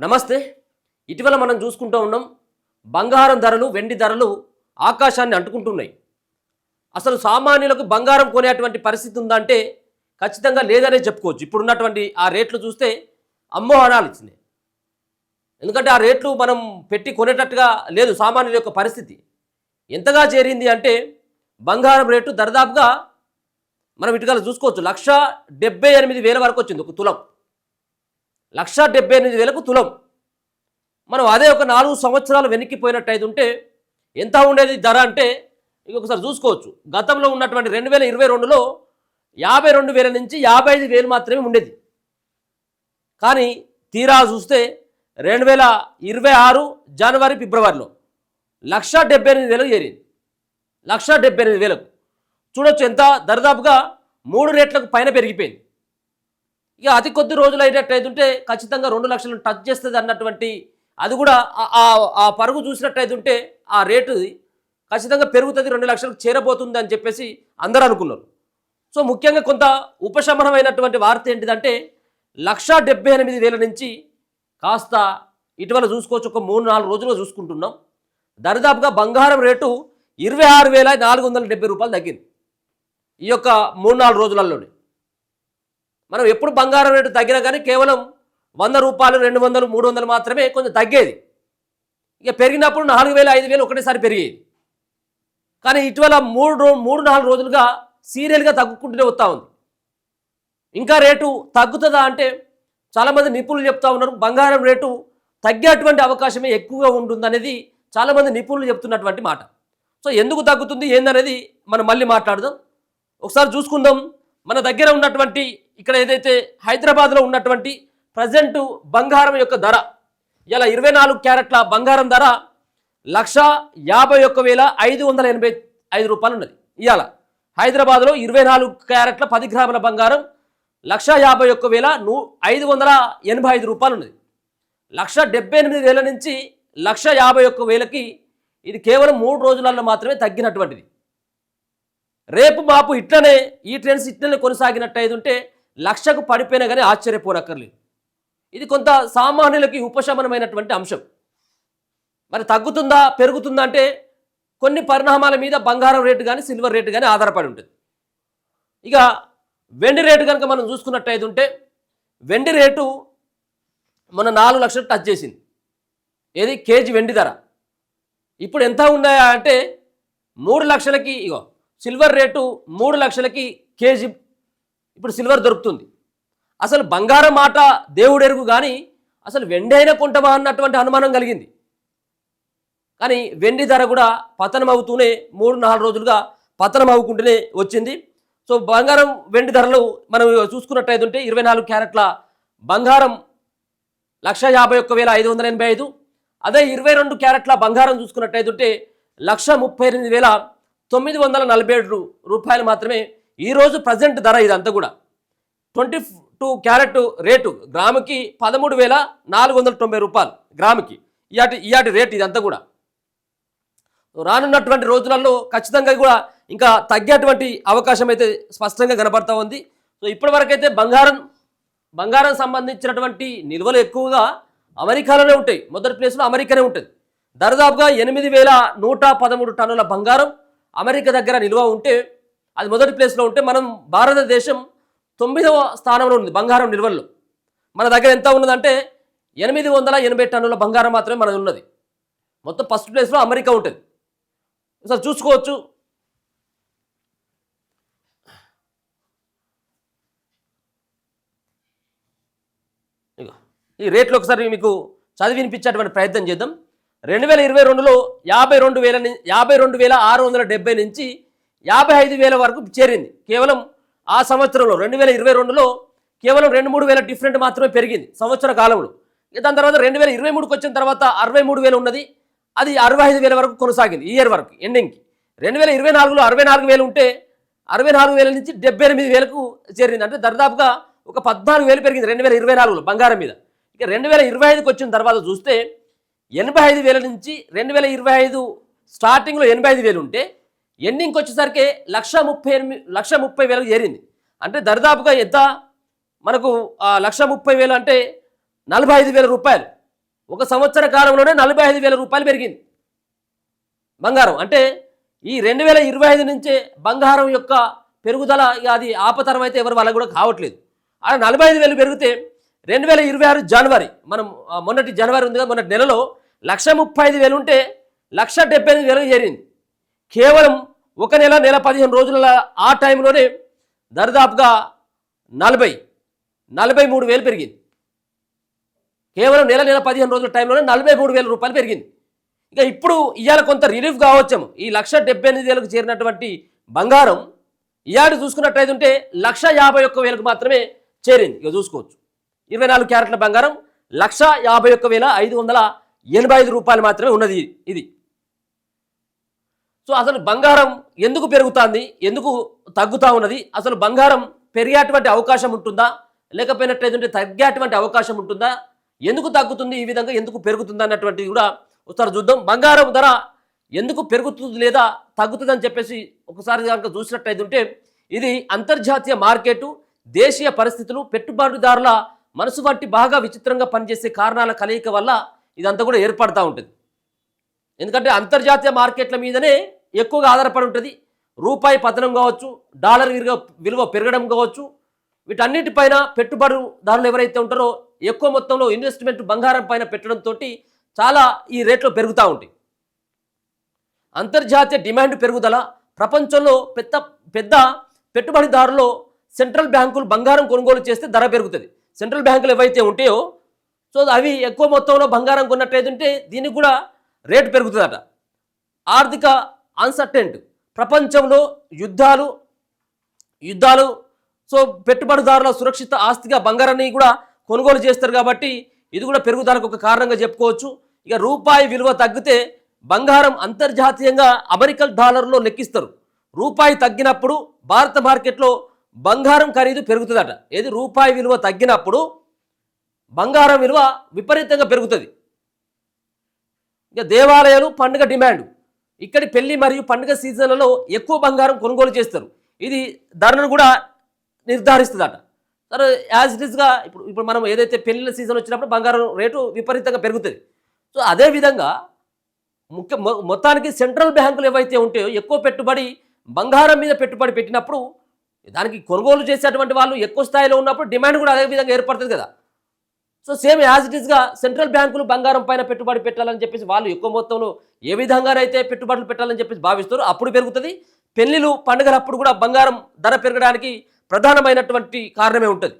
నమస్తే. ఇటీవల మనం చూసుకుంటూ ఉన్నాం, బంగారం ధరలు, వెండి ధరలు ఆకాశాన్ని అంటుకుంటున్నాయి. అసలు సామాన్యులకు బంగారం కొనేటువంటి పరిస్థితి ఉందంటే ఖచ్చితంగా లేదనే చెప్పుకోవచ్చు. ఇప్పుడున్నటువంటి ఆ రేట్లు చూస్తే అమ్మో అనాలి ఇచ్చినాయి. ఎందుకంటే ఆ రేట్లు మనం పెట్టి కొనేటట్టుగా లేదు సామాన్యుల యొక్క పరిస్థితి. ఎంతగా చేరింది అంటే బంగారం రేటు దరిదాపుగా మనం ఇటుకలు చూసుకోవచ్చు, 1,78,000 వరకు వచ్చింది ఒక తులం. 1,78,000కు తులం. మనం అదే ఒక 4 సంవత్సరాలు వెనక్కిపోయినట్టయితే ఉంటే ఎంత ఉండేది ధర అంటే ఇంకొకసారి చూసుకోవచ్చు. గతంలో ఉన్నటువంటి 2022లో 52,000 నుంచి 55,000 మాత్రమే ఉండేది. కానీ తీరా చూస్తే 2026 జనవరి ఫిబ్రవరిలో 1,78,000 చేరింది. 1,78,000కు చూడొచ్చు, ఎంత దరిదాపుగా 3 రేట్లకు పైన పెరిగిపోయింది. ఇక అతి కొద్ది రోజులు అయినట్టయితే ఉంటే ఖచ్చితంగా 2 లక్షలను టచ్ చేస్తుంది అన్నటువంటి, అది కూడా ఆ పరుగు చూసినట్టయితే ఉంటే ఆ రేటు ఖచ్చితంగా పెరుగుతుంది, 2 లక్షలకు చేరబోతుంది అని చెప్పేసి అందరూ అనుకున్నారు. సో ముఖ్యంగా కొంత ఉపశమనమైనటువంటి వార్త ఏంటిదంటే 1,78,000 నుంచి కాస్త ఇటీవల చూసుకోవచ్చు, ఒక 3-4 రోజులుగా చూసుకుంటున్నాం, దరిదాపుగా బంగారం రేటు 26,470 రూపాయలు తగ్గింది ఈ యొక్క 3-4 రోజులలోనే. మనం ఎప్పుడు బంగారం రేటు తగ్గినా కానీ కేవలం 100 రూపాయలు, 200, 300 మాత్రమే కొంచెం తగ్గేది. ఇక పెరిగినప్పుడు 4,000, 5,000 ఒకటేసారి పెరిగేది. కానీ ఇటీవల 3-4 రోజులుగా సీరియల్గా తగ్గుకుంటూనే వస్తూ ఉంది. ఇంకా రేటు తగ్గుతుందా అంటే చాలామంది నిపుణులు చెప్తా ఉన్నారు, బంగారం రేటు తగ్గేటువంటి అవకాశమే ఎక్కువగా ఉంటుందనేది చాలామంది నిపుణులు చెప్తున్నటువంటి మాట. సో ఎందుకు తగ్గుతుంది ఏందనేది మనం మళ్ళీ మాట్లాడదాం. ఒకసారి చూసుకుందాం. మన దగ్గర ఉన్నటువంటి ఇక్కడ ఏదైతే హైదరాబాద్లో ఉన్నటువంటి ప్రజెంట్ బంగారం యొక్క ధర ఇలా 24 క్యారెట్ల బంగారం ధర 1,51,585 రూపాయలు ఉన్నది. ఇవాళ హైదరాబాద్లో 24 క్యారెట్ల 10 గ్రాముల బంగారం 1,51,585 రూపాయలు ఉన్నది. 1,78,000 నుంచి 1,51,000కి ఇది కేవలం 3 రోజులలో మాత్రమే తగ్గినటువంటిది. రేపు మాపు ఇట్లనే ఈ ట్రెండ్స్ ఇట్లనే కొనసాగినట్టయితే ఉంటే 1,00,000కు పడిపోయినా కానీ ఆశ్చర్యపోనక్కర్లేదు. ఇది కొంత సామాన్యులకి ఉపశమనమైనటువంటి అంశం. మరి తగ్గుతుందా పెరుగుతుందా అంటే కొన్ని పరిణామాల మీద బంగారం రేటు కానీ సిల్వర్ రేటు కానీ ఆధారపడి ఉంటుంది. ఇక వెండి రేటు కనుక మనం చూసుకున్నట్టయితే ఉంటే వెండి రేటు మన 4 లక్షలు టచ్ చేసింది. ఏది కేజీ వెండి ధర ఇప్పుడు ఎంత ఉన్నాయా అంటే 3 లక్షలకి. ఇగో సిల్వర్ రేటు 3 లక్షలకి కేజీ ఇప్పుడు సిల్వర్ దొరుకుతుంది. అసలు బంగారం మాట దేవుడెరుగు కానీ అసలు వెండి అయినా కొంటమా అన్నటువంటి అనుమానం కలిగింది. కానీ వెండి ధర కూడా పతనం అవుతూనే 3-4 రోజులుగా పతనం అవ్వకుంటూనే వచ్చింది. సో బంగారం వెండి ధరలు మనం చూసుకున్నట్టయితే ఉంటే 24 క్యారెట్ల బంగారం 1,51,585. అదే 22 క్యారెట్ల బంగారం చూసుకున్నట్టయితే ఉంటే 1,38,947 రూపాయలు మాత్రమే ఈరోజు ప్రజెంట్ ధర. ఇదంతా కూడా 22 క్యారెట్ రేటు గ్రాముకి 13,490 రూపాయలు గ్రాముకి ఇయాటి రేటు. ఇదంతా కూడా రానున్నటువంటి రోజులలో ఖచ్చితంగా కూడా ఇంకా తగ్గేటువంటి అవకాశం అయితే స్పష్టంగా కనబడతా ఉంది. సో ఇప్పటివరకైతే బంగారం సంబంధించినటువంటి నిల్వలు ఎక్కువగా అమెరికాలోనే ఉంటాయి. మొదటి ప్లేస్లో అమెరికానే ఉంటుంది. దరిదాపుగా 8,113 టన్నుల బంగారం అమెరికా దగ్గర నిల్వ ఉంటే అది మొదటి ప్లేస్లో ఉంటే మనం భారతదేశం 9వ స్థానంలో ఉంది బంగారం నిల్వల్లో. మన దగ్గర ఎంత ఉన్నదంటే 880 టన్నుల బంగారం మాత్రమే మనది ఉన్నది. మొత్తం ఫస్ట్ ప్లేస్లో అమెరికా ఉంటుంది. సార్ చూసుకోవచ్చు. ఈ రేట్లు ఒకసారి మీకు చదివి వినిపించేటువంటి ప్రయత్నం చేద్దాం. 2022లో 52,670 నుంచి 55,000 వరకు చేరింది. కేవలం ఆ సంవత్సరంలో 2022లో కేవలం 2-3 వేల డిఫరెంట్ మాత్రమే పెరిగింది సంవత్సర కాలంలో. దాని తర్వాత 2023కి వచ్చిన తర్వాత 63,000 ఉన్నది. అది 65,000 వరకు కొనసాగింది ఈ ఇయర్ వరకు ఎండింగ్కి. 2024లో 64,000 ఉంటే 64,000 నుంచి 78,000కు చేరింది. అంటే దరిదాపుగా ఒక 14,000 పెరిగింది 2024లో బంగారం మీద. ఇక 2025కి వచ్చిన తర్వాత చూస్తే 85,000 నుంచి 2025 స్టార్టింగ్లో 85,000 ఉంటే ఎండింగ్కి వచ్చేసరికి 1,30,000 చేరింది. అంటే దరిదాపుగా ఎంత మనకు 1,30,000 అంటే 45,000 రూపాయలు. ఒక సంవత్సర కాలంలోనే 45,000 రూపాయలు పెరిగింది బంగారం. అంటే ఈ 2025 నుంచే బంగారం యొక్క పెరుగుదల ఇక అది ఆపతరం అయితే ఎవరి వల్ల కూడా కావట్లేదు. అలా 45,000 పెరిగితే 2026 జనవరి మనం మొన్నటి జనవరి ఉంది కదా, మొన్నటి నెలలో 1,35,000 ఉంటే 1,78,000 చేరింది. కేవలం ఒక నెల 15 రోజుల ఆ టైంలోనే దరిదాపుగా 43,000 పెరిగింది. కేవలం నెల 15 రోజుల టైంలోనే 43,000 రూపాయలు పెరిగింది. ఇక ఇప్పుడు ఇవాళ కొంత రిలీఫ్ కావచ్చేమో. ఈ 1,78,000కు చేరినటువంటి బంగారం ఇవాళ చూసుకున్నట్టయితే 1,51,000కు మాత్రమే చేరింది. ఇక చూసుకోవచ్చు 24 క్యారెట్ల బంగారం 1,51,585 రూపాయలు మాత్రమే ఉన్నది ఇది. సో అసలు బంగారం ఎందుకు పెరుగుతుంది, ఎందుకు తగ్గుతూ ఉన్నది, అసలు బంగారం పెరిగేటువంటి అవకాశం ఉంటుందా లేకపోయినట్లయితే తగ్గేటువంటి అవకాశం ఉంటుందా, ఎందుకు తగ్గుతుంది, ఈ విధంగా ఎందుకు పెరుగుతుంది అన్నటువంటిది కూడా ఒకసారి చూద్దాం. బంగారం ధర ఎందుకు పెరుగుతుంది లేదా తగ్గుతుంది అని చెప్పేసి ఒకసారి కనుక చూసినట్టయితే ఇది అంతర్జాతీయ మార్కెట్, దేశీయ పరిస్థితులు, పెట్టుబడిదారుల మనసు బట్టి బాగా విచిత్రంగా పనిచేసే కారణాల కలయిక వల్ల ఇదంతా కూడా ఏర్పడుతూ ఉంటుంది. ఎందుకంటే అంతర్జాతీయ మార్కెట్ల మీదనే ఎక్కువగా ఆధారపడి ఉంటుంది. రూపాయి పతనం కావచ్చు, డాలర్ విలువ పెరగడం కావచ్చు, వీటన్నిటిపైన పెట్టుబడిదారులు ఎవరైతే ఉంటారో ఎక్కువ మొత్తంలో ఇన్వెస్ట్మెంట్ బంగారం పైన పెట్టడంతో చాలా ఈ రేట్లు పెరుగుతూ ఉంటాయి. అంతర్జాతీయ డిమాండ్ పెరుగుదల, ప్రపంచంలో పెద్ద పెద్ద పెట్టుబడిదారులు సెంట్రల్ బ్యాంకులు బంగారం కొనుగోలు చేస్తే ధర పెరుగుతుంది. సెంట్రల్ బ్యాంకులు ఏవైతే ఉంటాయో సో అవి ఎక్కువ మొత్తంలో బంగారం కొన్నట్టయితే దీనికి కూడా రేటు పెరుగుతుందట. ఆర్థిక అన్సర్టెంట్, ప్రపంచంలో యుద్ధాలు సో పెట్టుబడిదారుల సురక్షిత ఆస్తిగా బంగారాన్ని కూడా కొనుగోలు చేస్తారు కాబట్టి ఇది కూడా పెరుగుదలకు ఒక కారణంగా చెప్పుకోవచ్చు. ఇక రూపాయి విలువ తగ్గితే బంగారం అంతర్జాతీయంగా అమెరికన్ డాలర్లో లెక్కిస్తారు. రూపాయి తగ్గినప్పుడు భారత మార్కెట్లో బంగారం ఖరీదు పెరుగుతుందట. ఏది రూపాయి విలువ తగ్గినప్పుడు బంగారం విలువ విపరీతంగా పెరుగుతుంది. ఇక దేవాలయాలు, పండుగ డిమాండ్, ఇక్కడి పెళ్లి మరియు పండుగ సీజన్లలో ఎక్కువ బంగారం కొనుగోలు చేస్తారు. ఇది ధరను కూడా నిర్ధారిస్తుందట. సరే యాజ్ ఇట్ ఈస్గా ఇప్పుడు మనం ఏదైతే పెళ్లిళ్ళ సీజన్ వచ్చినప్పుడు బంగారం రేటు విపరీతంగా పెరుగుతుంది. సో అదేవిధంగా మొత్తానికి సెంట్రల్ బ్యాంకులు ఏవైతే ఉంటాయో ఎక్కువ పెట్టుబడి బంగారం మీద పెట్టుబడి పెట్టినప్పుడు దానికి కొనుగోలు చేసేటువంటి వాళ్ళు ఎక్కువ స్థాయిలో ఉన్నప్పుడు డిమాండ్ కూడా అదే విధంగా ఏర్పడుతుంది కదా. సో సేమ్ యాజ్ ఇట్ ఈస్గా సెంట్రల్ బ్యాంకులు బంగారం పైన పెట్టుబడి పెట్టాలని చెప్పేసి వాళ్ళు ఎక్కువ మొత్తంలో ఏ విధంగానైతే పెట్టుబడులు పెట్టాలని చెప్పేసి భావిస్తారో అప్పుడు పెరుగుతుంది. పెళ్లిళ్ళు పండుగలప్పుడు కూడా బంగారం ధర పెరగడానికి ప్రధానమైనటువంటి కారణమే ఉంటుంది.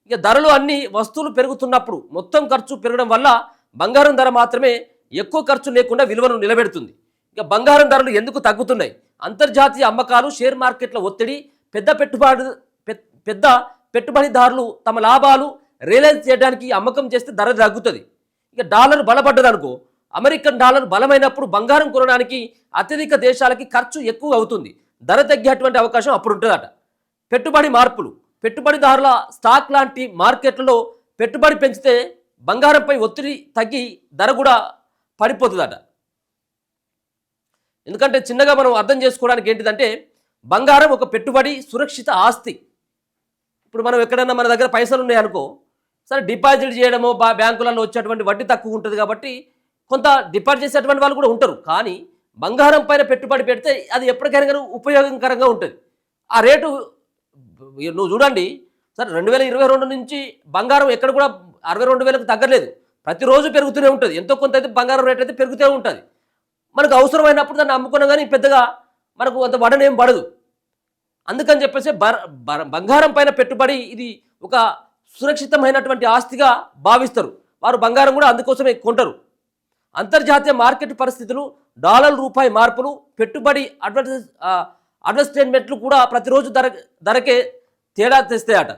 ఇక ధరలు అన్ని వస్తువులు పెరుగుతున్నప్పుడు మొత్తం ఖర్చు పెరగడం వల్ల బంగారం ధర మాత్రమే ఎక్కువ ఖర్చు లేకుండా విలువను నిలబెడుతుంది. ఇక బంగారం ధరలు ఎందుకు తగ్గుతున్నాయి? అంతర్జాతీయ అమ్మకాలు, షేర్ మార్కెట్ల ఒత్తిడి, పెద్ద పెట్టుబడిదారులు తమ లాభాలు రియలైజ్ చేయడానికి అమ్మకం చేస్తే ధర తగ్గుతుంది. ఇక డాలర్ బలపడ్డదనుకో, అమెరికన్ డాలర్ బలమైనప్పుడు బంగారం కొనడానికి అత్యధిక దేశాలకి ఖర్చు ఎక్కువ అవుతుంది, ధర తగ్గేటువంటి అవకాశం అప్పుడు ఉంటుందట. పెట్టుబడి మార్పులు, పెట్టుబడిదారుల స్టాక్ లాంటి మార్కెట్లలో పెట్టుబడి పెంచితే బంగారంపై ఒత్తిడి తగ్గి ధర కూడా పడిపోతుందట. ఎందుకంటే చిన్నగా మనం అర్థం చేసుకోవడానికి ఏంటిదంటే బంగారం ఒక పెట్టుబడి సురక్షిత ఆస్తి. ఇప్పుడు మనం ఎక్కడన్నా మన దగ్గర పైసలు ఉన్నాయి అనుకో, సరే డిపాజిట్ చేయడమో బ్యాంకులలో వచ్చేటువంటి వడ్డీ తక్కువ ఉంటుంది కాబట్టి కొంత డిపాజిట్ చేసేటువంటి వాళ్ళు కూడా ఉంటారు. కానీ బంగారం పైన పెట్టుబడి పెడితే అది ఎప్పటికైనా ఉపయోగకరంగా ఉంటుంది. ఆ రేటు నువ్వు చూడండి సరే 2022 నుంచి బంగారం ఎక్కడ కూడా 62,000కు తగ్గలేదు, ప్రతిరోజు పెరుగుతూనే ఉంటుంది. ఎంతో కొంత అయితే బంగారం రేట్ అయితే పెరుగుతూ ఉంటుంది. మనకు అవసరమైనప్పుడు దాన్ని అమ్ముకున్నా కానీ పెద్దగా మనకు అంత వడనేం పడదు. అందుకని చెప్పేసి బంగారం పైన పెట్టుబడి ఇది ఒక సురక్షితమైనటువంటి ఆస్తిగా భావిస్తారు వారు. బంగారం కూడా అందుకోసమే కొంటారు. అంతర్జాతీయ మార్కెట్ పరిస్థితులు, డాలర్ రూపాయి మార్పులు, పెట్టుబడి అడ్వర్టైజ్మెంట్లు కూడా ప్రతిరోజు ధరకే తేడా తెస్తాయట.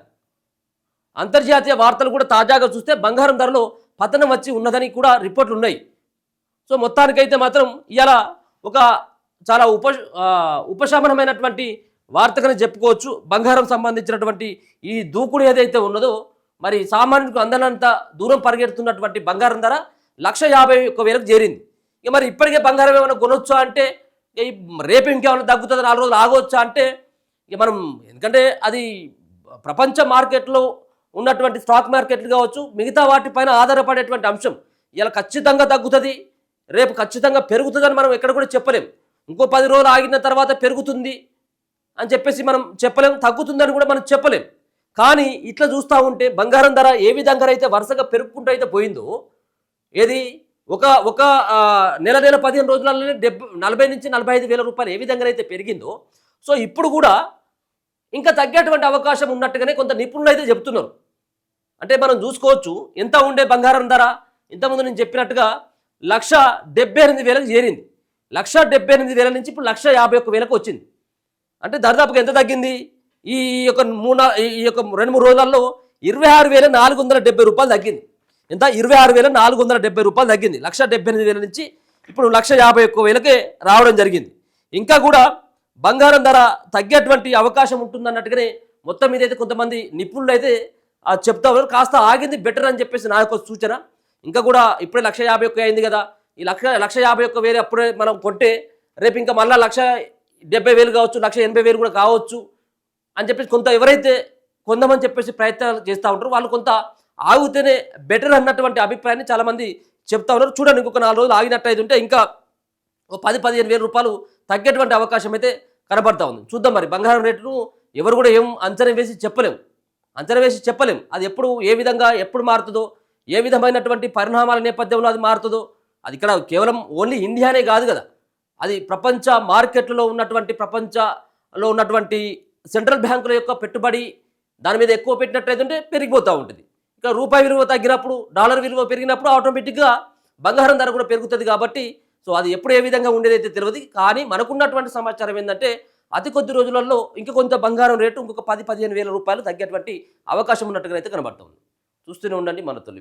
అంతర్జాతీయ వార్తలు కూడా తాజాగా చూస్తే బంగారం ధరలో పతనం వచ్చి ఉన్నదని కూడా రిపోర్ట్లు ఉన్నాయి. సో మొత్తానికైతే మాత్రం ఇలా ఒక చాలా ఉపశమనమైనటువంటి వార్తగానే చెప్పుకోవచ్చు. బంగారం సంబంధించినటువంటి ఈ దూకుడు ఏదైతే ఉన్నదో మరి సామాన్యులకు అందనంత దూరం పరిగెడుతున్నటువంటి బంగారం ధర 1,51,000కు చేరింది. ఇక మరి ఇప్పటికే బంగారం ఏమైనా కొనొచ్చా అంటే రేపు ఇంకేమైనా తగ్గుతుంది, 4 రోజులు ఆగవచ్చా అంటే ఇక మనం, ఎందుకంటే అది ప్రపంచ మార్కెట్లో ఉన్నటువంటి స్టాక్ మార్కెట్లు కావచ్చు మిగతా వాటిపైన ఆధారపడేటువంటి అంశం. ఇలా ఖచ్చితంగా తగ్గుతుంది, రేపు ఖచ్చితంగా పెరుగుతుందని మనం ఎక్కడ కూడా చెప్పలేం. ఇంకో 10 రోజులు ఆగిన తర్వాత పెరుగుతుంది అని చెప్పేసి మనం చెప్పలేం, తగ్గుతుందని కూడా మనం చెప్పలేం. కానీ ఇట్లా చూస్తూ ఉంటే బంగారం ధర ఏ విధంగా అయితే వరుసగా పెరుగుకుంటూ అయితే పోయిందో, ఏది ఒక ఒక నెల 15 రోజులలోనే 40 నుంచి 45 వేల రూపాయలు ఏ విధంగా అయితే పెరిగిందో, సో ఇప్పుడు కూడా ఇంకా తగ్గేటువంటి అవకాశం ఉన్నట్టుగానే కొంత నిపుణులు అయితే చెప్తున్నారు. అంటే మనం చూసుకోవచ్చు ఎంత ఉండే బంగారం ధర ఇంతకుముందు నేను చెప్పినట్టుగా 1,78,000 చేరింది. 1,78,000 నుంచి ఇప్పుడు 1,51,000 వచ్చింది. అంటే దాదాపుగా ఎంత తగ్గింది? ఈ యొక్క 2-3 రోజులలో 26,470 రూపాయలు తగ్గింది. ఎంత? 26,470 రూపాయలు తగ్గింది. 1,78,000 నుంచి ఇప్పుడు 1,51,000కే రావడం జరిగింది. ఇంకా కూడా బంగారం ధర తగ్గేటువంటి అవకాశం ఉంటుందన్నట్టుగానే మొత్తం మీదైతే కొంతమంది నిపుణులు అయితే చెప్తా ఉన్నారు. కాస్త ఆగింది బెటర్ అని చెప్పేసి నా యొక్క సూచన. ఇంకా కూడా ఇప్పుడే 1,51,000 అయింది కదా, ఈ 1,51,000 అప్పుడే మనం కొంటే రేపు ఇంకా మళ్ళీ 1,70,000 కావచ్చు, 1,80,000 కూడా కావచ్చు అని చెప్పేసి కొంత ఎవరైతే కొందామని చెప్పేసి ప్రయత్నాలు చేస్తూ ఉంటారో వాళ్ళు కొంత ఆగితేనే బెటర్ అన్నటువంటి అభిప్రాయాన్ని చాలామంది చెప్తా ఉన్నారు. చూడండి, ఇంకొక 4 రోజులు ఆగినట్టయితే ఉంటే ఇంకా 10-15,000 రూపాయలు తగ్గేటువంటి అవకాశం అయితే కనబడతా ఉంది. చూద్దాం మరి బంగారం రేటును ఎవరు కూడా ఏం అంచనా వేసి చెప్పలేం. అది ఎప్పుడు ఏ విధంగా ఎప్పుడు మారుతుందో, ఏ విధమైనటువంటి పరిణామాల నేపథ్యంలో అది మారుతుందో, అది ఇక్కడ కేవలం ఓన్లీ ఇండియానే కాదు కదా, అది ప్రపంచ మార్కెట్లలో ప్రపంచంలో ఉన్నటువంటి సెంట్రల్ బ్యాంకుల యొక్క పెట్టుబడి దాని మీద ఎక్కువ పెట్టినట్టయితే పెరిగిపోతూ ఉంటుంది. ఇక రూపాయి విలువ తగ్గినప్పుడు, డాలర్ విలువ పెరిగినప్పుడు ఆటోమేటిక్గా బంగారం ధర కూడా పెరుగుతుంది. కాబట్టి సో అది ఎప్పుడు ఏ విధంగా ఉండేదైతే తెలియదు. కానీ మనకున్నటువంటి సమాచారం ఏంటంటే అతి కొద్ది రోజులలో ఇంకా కొంత బంగారం రేటు ఇంకొక 10-15 వేల రూపాయలు తగ్గేటువంటి అవకాశం ఉన్నట్టుగా అయితే కనబడుతుంది. చూస్తూనే ఉండండి మన తొలి.